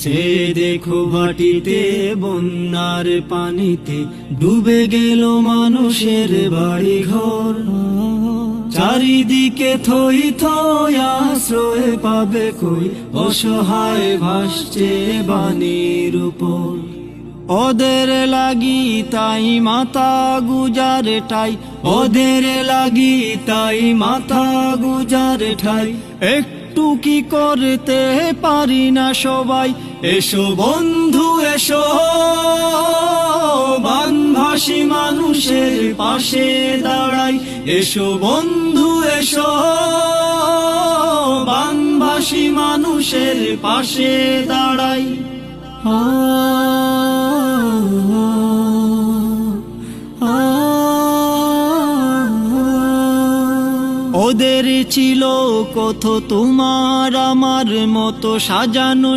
চেয়ে দেখো মাটিতে বন্যার পানিতে ডুবে গেল মানুষের বাড়ি ঘর। চারিদিকে থই থই আশ্রয় পাবে কই, অসহায় ভাসছে বাণীর উপর। ওদের লাগি তাই মাথা গুজার ঠাই, ওদের লাগি তাই মাথা গুজার ঠাই। একটু কি করতে পারি না সবাই, এসো বন্ধু এসো, বানভাসী মানুষের পাশে দাঁড়াই। এসো বন্ধু এসো, বানভাসী মানুষের পাশে দাঁড়াই। ওদের ছিল কত তোমার আমার মতো সাজানো